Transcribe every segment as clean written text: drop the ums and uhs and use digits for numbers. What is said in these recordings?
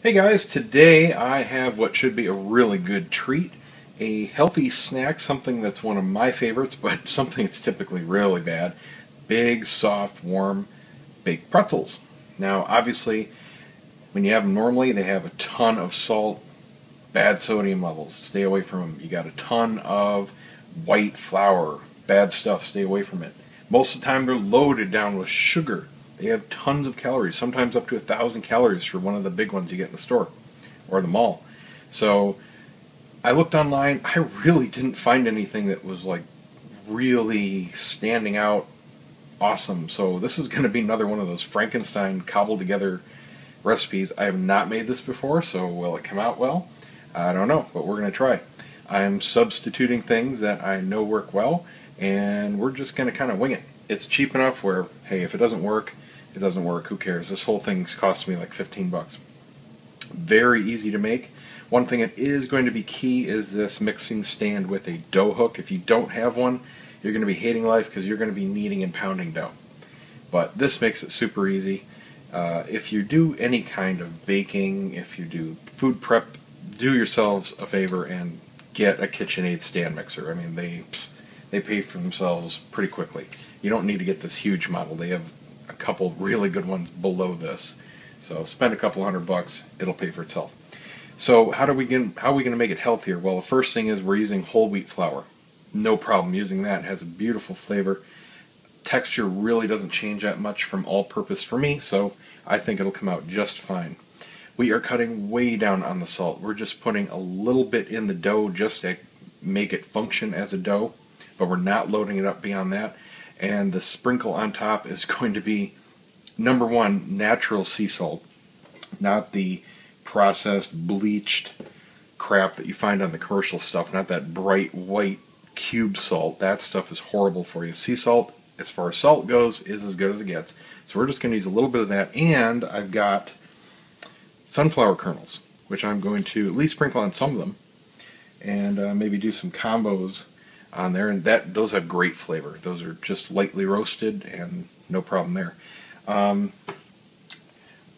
Hey guys, today I have what should be a really good treat. A healthy snack, something that's one of my favorites, but something that's typically really bad. Big, soft, warm, baked pretzels. Now, obviously, when you have them normally, they have a ton of salt, bad sodium levels. Stay away from them. You got a ton of white flour, bad stuff. Stay away from it. Most of the time, they're loaded down with sugar. They have tons of calories, sometimes up to 1,000 calories for one of the big ones you get in the store or the mall. So I looked online. I really didn't find anything that was like really standing out awesome. So this is going to be another one of those Frankenstein cobbled together recipes. I have not made this before, so will it come out well? I don't know, but we're going to try. I'm substituting things that I know work well, and we're just going to kind of wing it. It's cheap enough where, hey, if it doesn't work, it doesn't work. Who cares? This whole thing's cost me like 15 bucks. Very easy to make. One thing that is going to be key is this mixing stand with a dough hook. If you don't have one, you're going to be hating life because you're going to be kneading and pounding dough. But this makes it super easy. If you do any kind of baking, if you do food prep, do yourselves a favor and get a KitchenAid stand mixer. I mean, they pay for themselves pretty quickly. You don't need to get this huge model. They have a couple really good ones below this. So spend a couple $100, it'll pay for itself. So how are we going to make it healthier? Well, the first thing is we're using whole wheat flour. No problem using that. It has a beautiful flavor. Texture really doesn't change that much from all-purpose for me, so I think it'll come out just fine. We are cutting way down on the salt. We're just putting a little bit in the dough just to make it function as a dough, but we're not loading it up beyond that. And the sprinkle on top is going to be, number one, natural sea salt, not the processed, bleached crap that you find on the commercial stuff, not that bright white cube salt. That stuff is horrible for you. Sea salt, as far as salt goes, is as good as it gets. So we're just going to use a little bit of that, and I've got sunflower kernels, which I'm going to at least sprinkle on some of them, and maybe do some combos on there, and those have great flavor. Those are just lightly roasted and no problem there.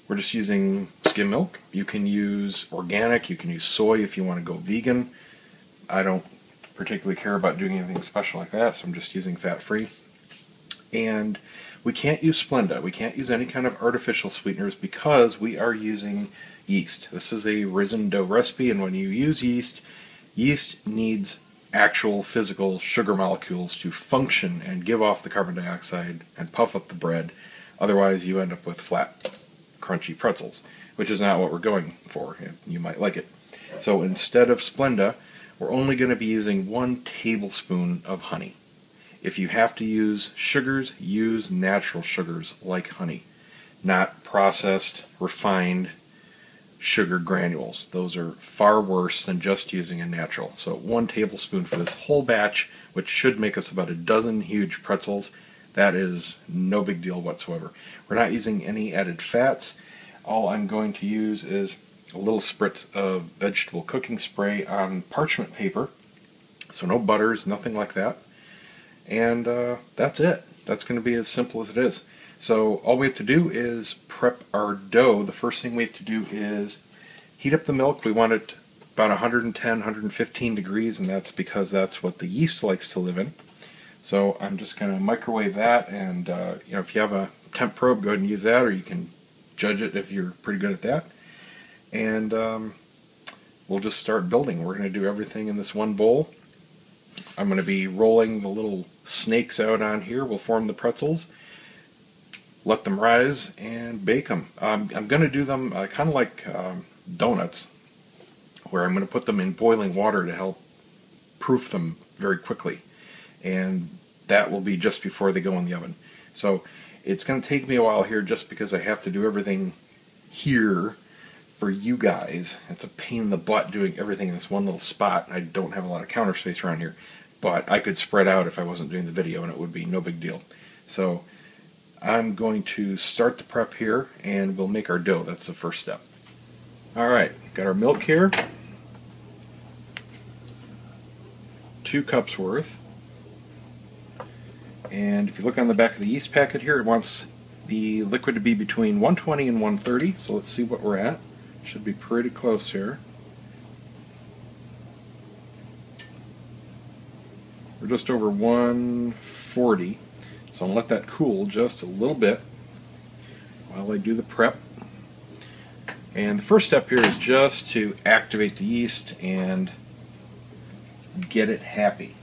We're just using skim milk. You can use organic, you can use soy if you want to go vegan. I don't particularly care about doing anything special like that, so I'm just using fat-free. And we can't use Splenda. We can't use any kind of artificial sweeteners because we are using yeast. This is a risen dough recipe, and when you use yeast, yeast needs actual physical sugar molecules to function and give off the carbon dioxide and puff up the bread. Otherwise, you end up with flat, crunchy pretzels, which is not what we're going for. You might like it. So instead of Splenda, we're only going to be using 1 tablespoon of honey. If you have to use sugars, use natural sugars like honey, not processed, refined sugar granules. Those are far worse than just using a natural. So 1 tablespoon for this whole batch, which should make us about a dozen huge pretzels. That is no big deal whatsoever. We're not using any added fats. All I'm going to use is a little spritz of vegetable cooking spray on parchment paper. So no butters, nothing like that. And that's it. That's going to be as simple as it is. So all we have to do is prep our dough. The first thing we have to do is heat up the milk. We want it about 110, 115 degrees, and that's because that's what the yeast likes to live in. So I'm just going to microwave that, and if you have a temp probe, go ahead and use that, or you can judge it if you're pretty good at that. And we'll just start building. We're going to do everything in this one bowl. I'm going to be rolling the little snakes out on here. We'll form the pretzels, let them rise, and bake them. I'm going to do them kind of like donuts, where I'm going to put them in boiling water to help proof them very quickly. And that will be just before they go in the oven. So it's going to take me a while here just because I have to do everything here for you guys. It's a pain in the butt doing everything in this one little spot. I don't have a lot of counter space around here, but I could spread out if I wasn't doing the video and it would be no big deal. So I'm going to start the prep here and we'll make our dough. That's the first step. Alright, got our milk here. 2 cups worth. And if you look on the back of the yeast packet here, it wants the liquid to be between 120 and 130, so let's see what we're at. Should be pretty close here. We're just over 140, so I'll let that cool just a little bit while I do the prep. And the first step here is just to activate the yeast and get it happy.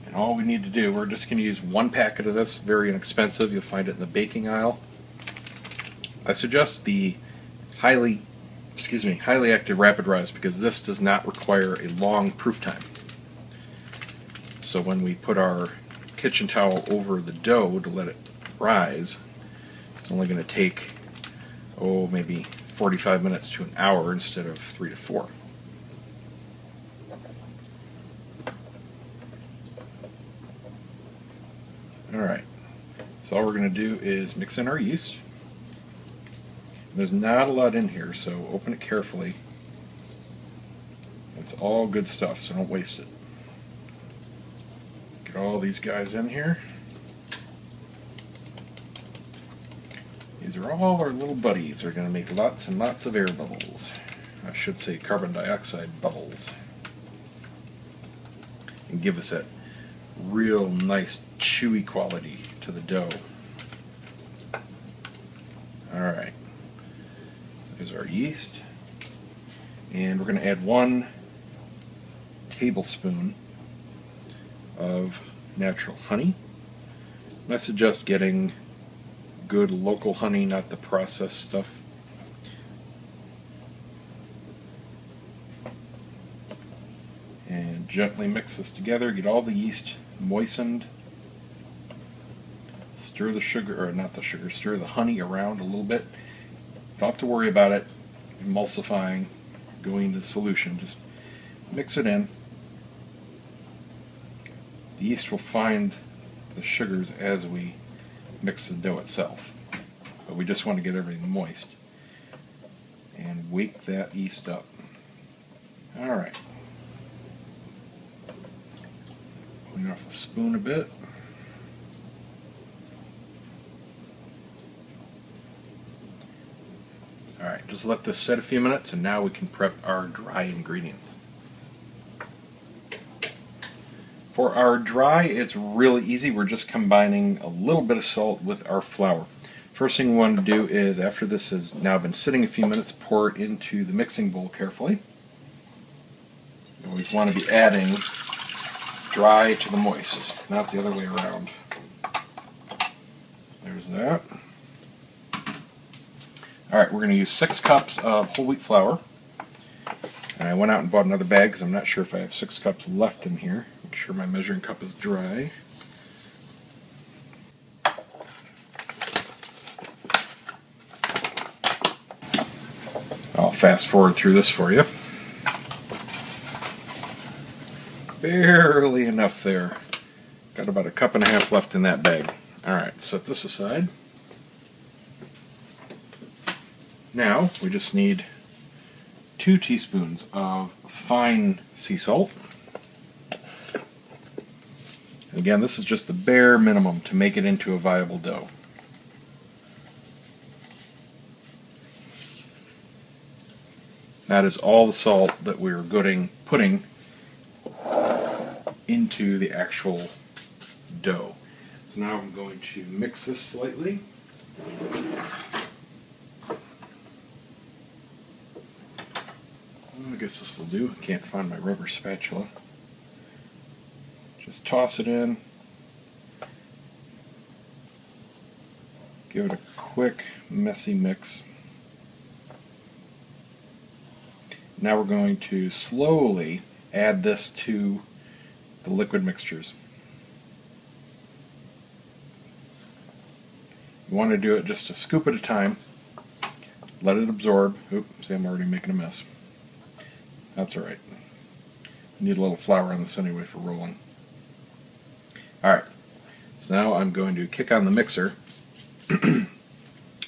And all we need to do, we're just going to use 1 packet of this, very inexpensive. You'll find it in the baking aisle. I suggest the highly active rapid rise because this does not require a long proof time. So when we put our kitchen towel over the dough to let it rise, it's only going to take, maybe 45 minutes to an hour instead of 3 to 4. Alright, so all we're going to do is mix in our yeast. There's not a lot in here, so open it carefully. It's all good stuff, so don't waste it. Get all these guys in here. These are all our little buddies. They're going to make lots and lots of air bubbles. I should say carbon dioxide bubbles. And give us that real nice chewy quality to the dough. Alright. There's our yeast. And we're going to add 1 tablespoon of natural honey. And I suggest getting good local honey, not the processed stuff. And gently mix this together, get all the yeast moistened. Stir the sugar, or not the sugar, stir the honey around a little bit. Don't have to worry about it emulsifying, going into the solution. Just mix it in. The yeast will find the sugars as we mix the dough itself. But we just want to get everything moist. And wake that yeast up. Alright. Clean off the spoon a bit. Alright, just let this set a few minutes and now we can prep our dry ingredients. For our dry, it's really easy. We're just combining a little bit of salt with our flour. First thing we want to do is, after this has now been sitting a few minutes, pour it into the mixing bowl carefully. You always want to be adding dry to the moist, not the other way around. There's that. Alright, we're going to use 6 cups of whole wheat flour. And I went out and bought another bag because I'm not sure if I have 6 cups left in here. Make sure my measuring cup is dry. I'll fast forward through this for you. Barely enough there. Got about 1.5 cups left in that bag. Alright, set this aside. Now we just need 2 teaspoons of fine sea salt. And again, this is just the bare minimum to make it into a viable dough. That is all the salt that we're putting into the actual dough. So now I'm going to mix this slightly. I guess this will do. I can't find my rubber spatula. Just toss it in. Give it a quick, messy mix. Now we're going to slowly add this to the liquid mixtures. You want to do it just a scoop at a time. Let it absorb. Oops, see, I'm already making a mess. That's alright. Need a little flour on this anyway for rolling. Alright, so now I'm going to kick on the mixer.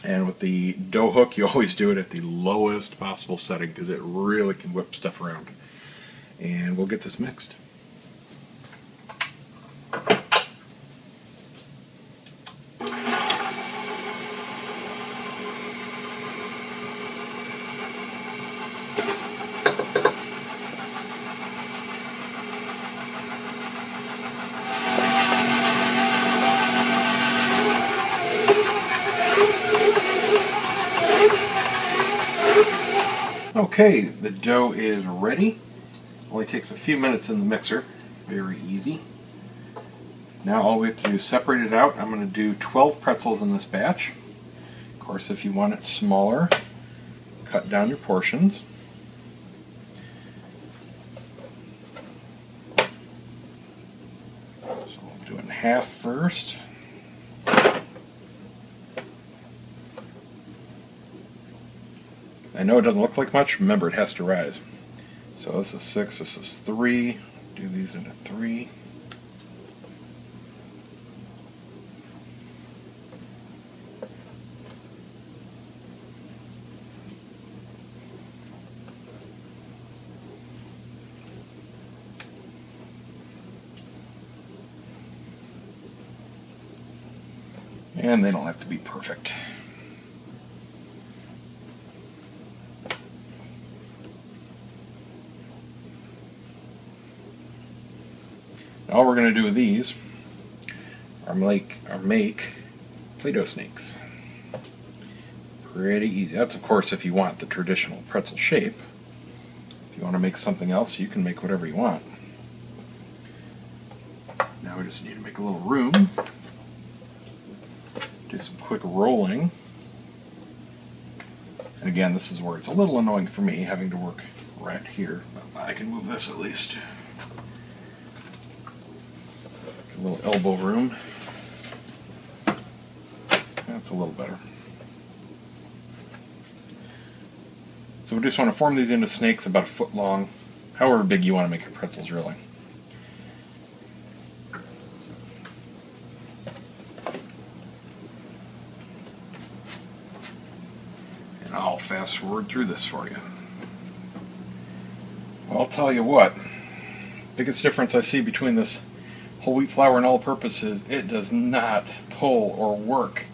And with the dough hook, you always do it at the lowest possible setting because it really can whip stuff around. And we'll get this mixed. Okay, the dough is ready. Only takes a few minutes in the mixer. Very easy. Now all we have to do is separate it out. I'm going to do 12 pretzels in this batch. Of course, if you want it smaller, cut down your portions. So I'll do it in half first. I know it doesn't look like much. Remember, it has to rise. So this is 6, this is 3. Do these into 3. And they don't have to be perfect. All we're going to do with these are make Play-Doh snakes. Pretty easy. That's, of course, if you want the traditional pretzel shape. If you want to make something else, you can make whatever you want. Now we just need to make a little room. Do some quick rolling. And again, this is where it's a little annoying for me, having to work right here. But I can move this at least. A little elbow room. That's a little better. So we just want to form these into snakes about a foot long, however big you want to make your pretzels, really. And I'll fast forward through this for you. Well, I'll tell you what, biggest difference I see between this whole wheat flour and all-purpose is it does not pull or work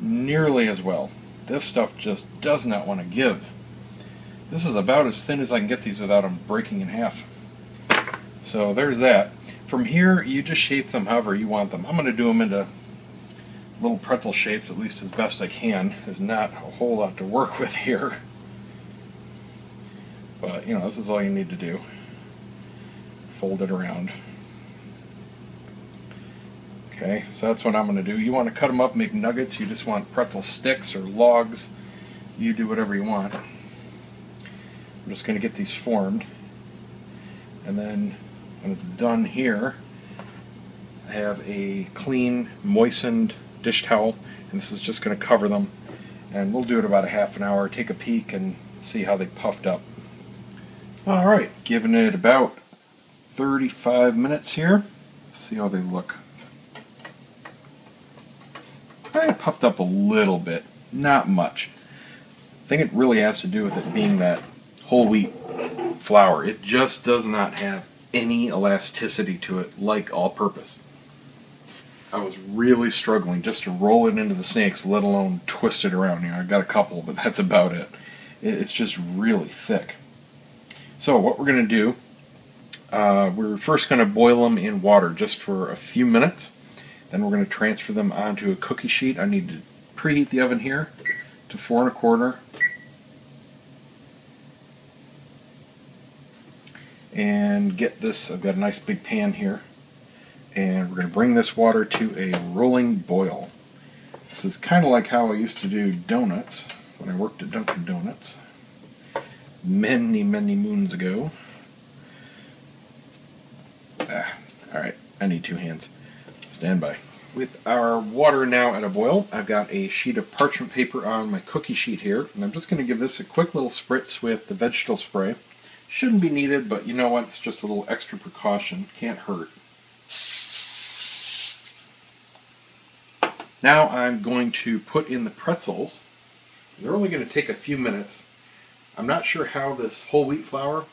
nearly as well. This stuff just does not want to give. This is about as thin as I can get these without them breaking in half. So there's that. From here, you just shape them however you want them. I'm going to do them into little pretzel shapes, at least as best I can. There's not a whole lot to work with here. But, you know, this is all you need to do. Fold it around. Okay, so that's what I'm going to do. You want to cut them up, make nuggets. You just want pretzel sticks or logs. You do whatever you want. I'm just going to get these formed. And then when it's done here, I have a clean, moistened dish towel. And this is just going to cover them. And we'll do it about a half an hour. Take a peek and see how they puffed up. Alright, giving it about 35 minutes here. See how they look. I puffed up a little bit, not much. I think it really has to do with it being that whole wheat flour. It just does not have any elasticity to it like all-purpose. I was really struggling just to roll it into the snakes, let alone twist it around. You know, I got a couple, but that's about it. It's just really thick. So what we're going to do, we're first going to boil them in water just for a few minutes. Then we're going to transfer them onto a cookie sheet. I need to preheat the oven here to 4 1/4. And get this, I've got a nice big pan here. And we're going to bring this water to a rolling boil. This is kind of like how I used to do donuts when I worked at Dunkin' Donuts many, many moons ago. Alright, I need 2 hands. Stand by. With our water now at a boil, I've got a sheet of parchment paper on my cookie sheet here, and I'm just going to give this a quick little spritz with the vegetable spray. Shouldn't be needed, but you know what? It's just a little extra precaution. Can't hurt. Now I'm going to put in the pretzels. They're only going to take a few minutes. I'm not sure how this whole wheat flour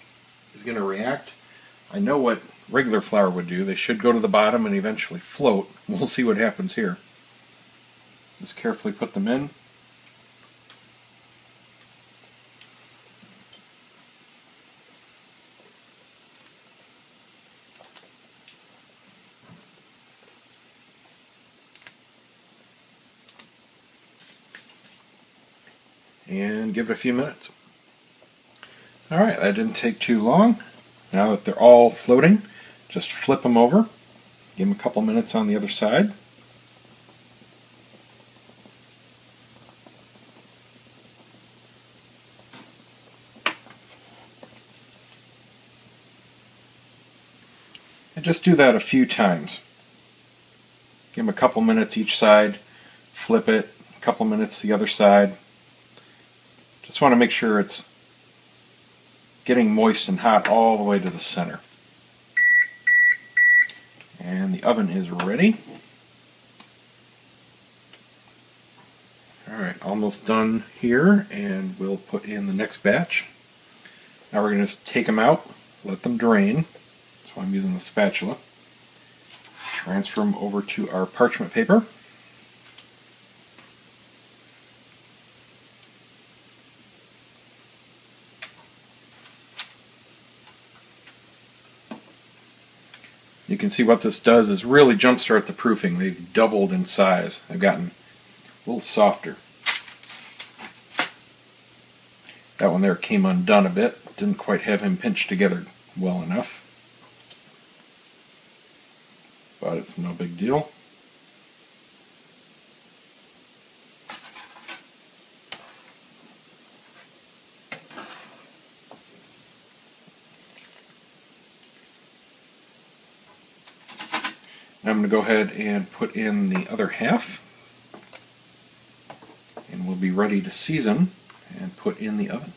is going to react. I know what regular flour would do. They should go to the bottom and eventually float. We'll see what happens here. Just carefully put them in. and give it a few minutes. Alright, that didn't take too long. Now that they're all floating, just flip them over, give them a couple minutes on the other side. And just do that a few times. Give them a couple minutes each side, flip it, a couple minutes the other side. Just want to make sure it's getting moist and hot all the way to the center. And the oven is ready. Alright, almost done here, and we'll put in the next batch. Now we're going to just take them out, let them drain. That's why I'm using the spatula. Transfer them over to our parchment paper. You can see what this does is really jumpstart the proofing. They've doubled in size. They've gotten a little softer. That one there came undone a bit. Didn't quite have him pinched together well enough. But it's no big deal. Now I'm going to go ahead and put in the other half, and we'll be ready to season and put in the oven.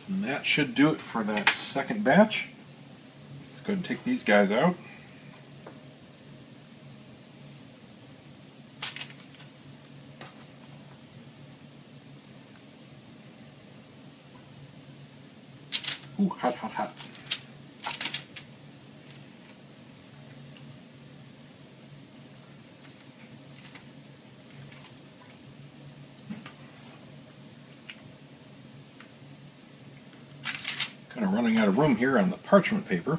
And that should do it for that second batch. Let's go ahead and take these guys out. Ooh, hot, hot, hot. Kind of running out of room here on the parchment paper.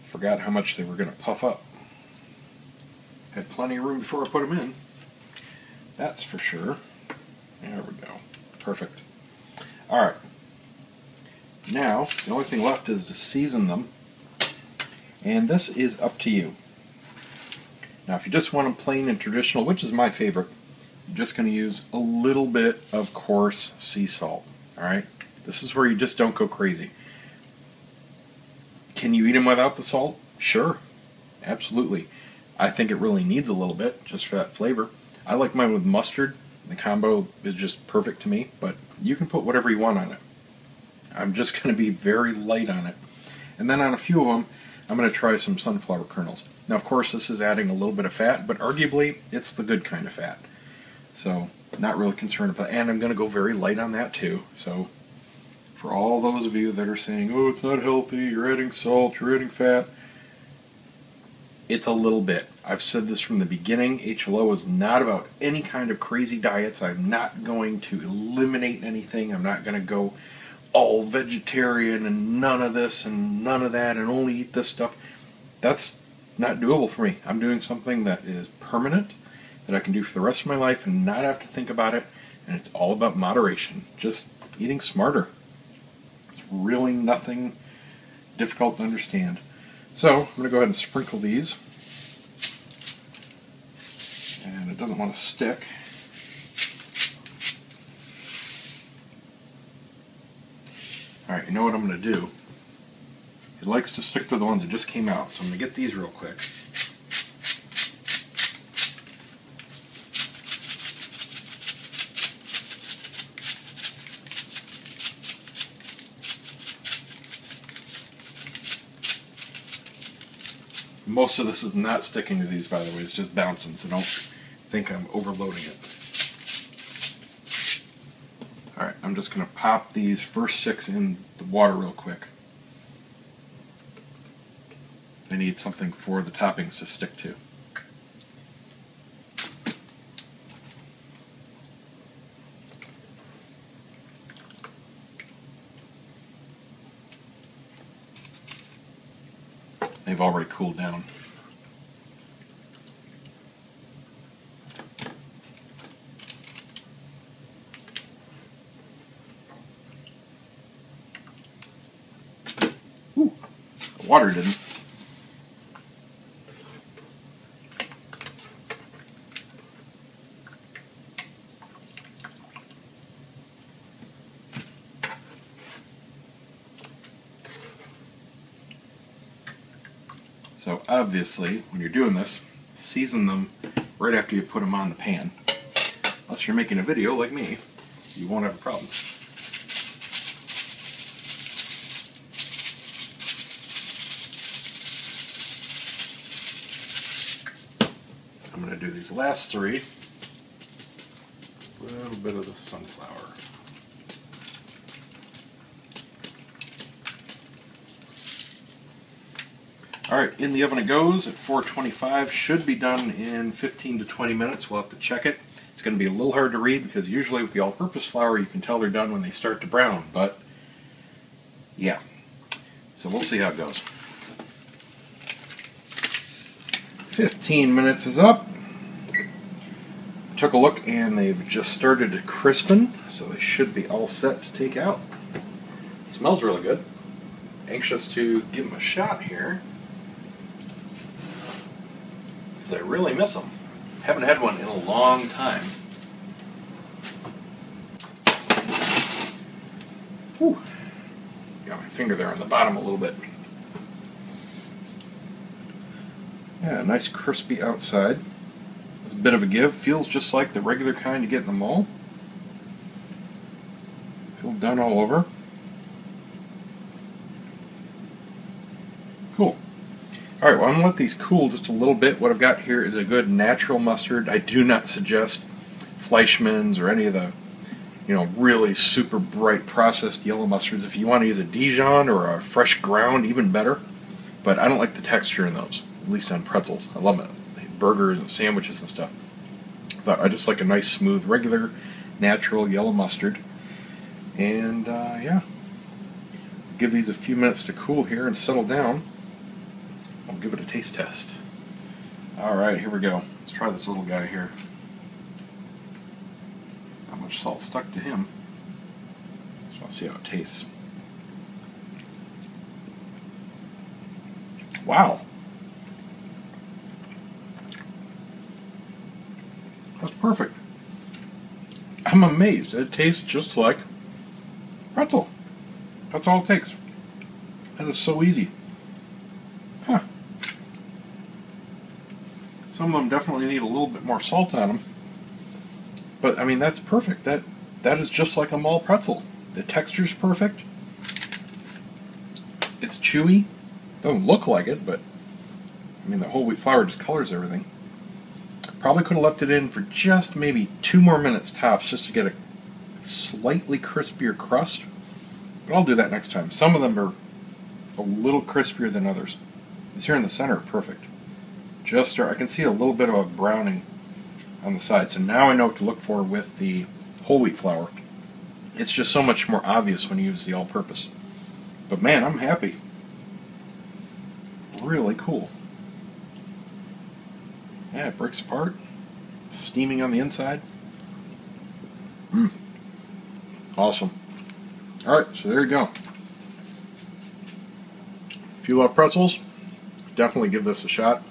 Forgot how much they were going to puff up. Had plenty of room before I put them in. That's for sure. There we go. Perfect. Alright. Now, the only thing left is to season them. And this is up to you. Now, if you just want them plain and traditional, which is my favorite, you're just going to use a little bit of coarse sea salt. Alright? This is where you just don't go crazy. Can you eat them without the salt? Sure. Absolutely. I think it really needs a little bit, just for that flavor. I like mine with mustard. The combo is just perfect to me, but you can put whatever you want on it. I'm just going to be very light on it. And then on a few of them, I'm going to try some sunflower kernels. Now, of course, this is adding a little bit of fat, but arguably, it's the good kind of fat. So, not really concerned about it. And I'm going to go very light on that, too. So, for all those of you that are saying, oh, it's not healthy, you're adding salt, you're adding fat, it's a little bit. I've said this from the beginning. HLO is not about any kind of crazy diets. I'm not going to eliminate anything. I'm not going to go all vegetarian and none of this and none of that and only eat this stuff. That's not doable for me. I'm doing something that is permanent, that I can do for the rest of my life and not have to think about it. And it's all about moderation. Just eating smarter. It's really nothing difficult to understand. So, I'm going to go ahead and sprinkle these. And it doesn't want to stick. Alright, you know what I'm going to do? It likes to stick to the ones that just came out, so I'm going to get these real quick. Most of this is not sticking to these, by the way. It's just bouncing, so don't think I'm overloading it. Alright, I'm just going to pop these first 6 in the water real quick. So I need something for the toppings to stick to. They've already cooled down. Ooh, the water didn't. So obviously, when you're doing this, season them right after you put them on the pan. Unless you're making a video like me, you won't have a problem. I'm going to do these last three. A little bit of the sunflower. Alright, in the oven it goes at 425. Should be done in 15 to 20 minutes. We'll have to check it. It's going to be a little hard to read because usually with the all-purpose flour you can tell they're done when they start to brown, but yeah. So we'll see how it goes. 15 minutes is up. Took a look and they've just started to crispen, so they should be all set to take out. Smells really good. Anxious to give them a shot here, because I really miss them. Haven't had one in a long time. Whew. Got my finger there on the bottom a little bit. Yeah, nice crispy outside. It's a bit of a give. Feels just like the regular kind you get in the mall. Feel done all over. Cool. Alright, well I'm going to let these cool just a little bit. What I've got here is a good natural mustard. I do not suggest Fleischmann's or any of the, really super bright processed yellow mustards. If you want to use a Dijon or a fresh ground, even better. But I don't like the texture in those, at least on pretzels. I love it. Burgers and sandwiches and stuff. But I just like a nice, smooth, regular, natural yellow mustard. And yeah, give these a few minutes to cool here and settle down. I'll give it a taste test. Alright, here we go. Let's try this little guy here. Not much salt stuck to him. So I'll see how it tastes. Wow. That's perfect. I'm amazed. It tastes just like pretzel. That's all it takes. That is so easy. Huh. Some of them definitely need a little bit more salt on them. But, I mean, that's perfect. That is just like a mall pretzel. The texture's perfect. It's chewy. Doesn't look like it, but, I mean, the whole wheat flour just colors everything. Probably could have left it in for just maybe 2 more minutes tops just to get a slightly crispier crust. But I'll do that next time. Some of them are a little crispier than others. This here in the center, perfect. I can see a little bit of a browning on the side. So now I know what to look for with the whole wheat flour. It's just so much more obvious when you use the all-purpose. But man, I'm happy. Really cool. Yeah, it breaks apart. It's steaming on the inside. Awesome. Alright, so there you go. If you love pretzels, definitely give this a shot.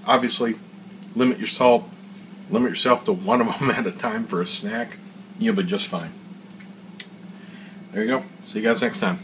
Obviously, limit your salt. Limit yourself to one of them at a time for a snack. You'll be just fine. There you go. See you guys next time.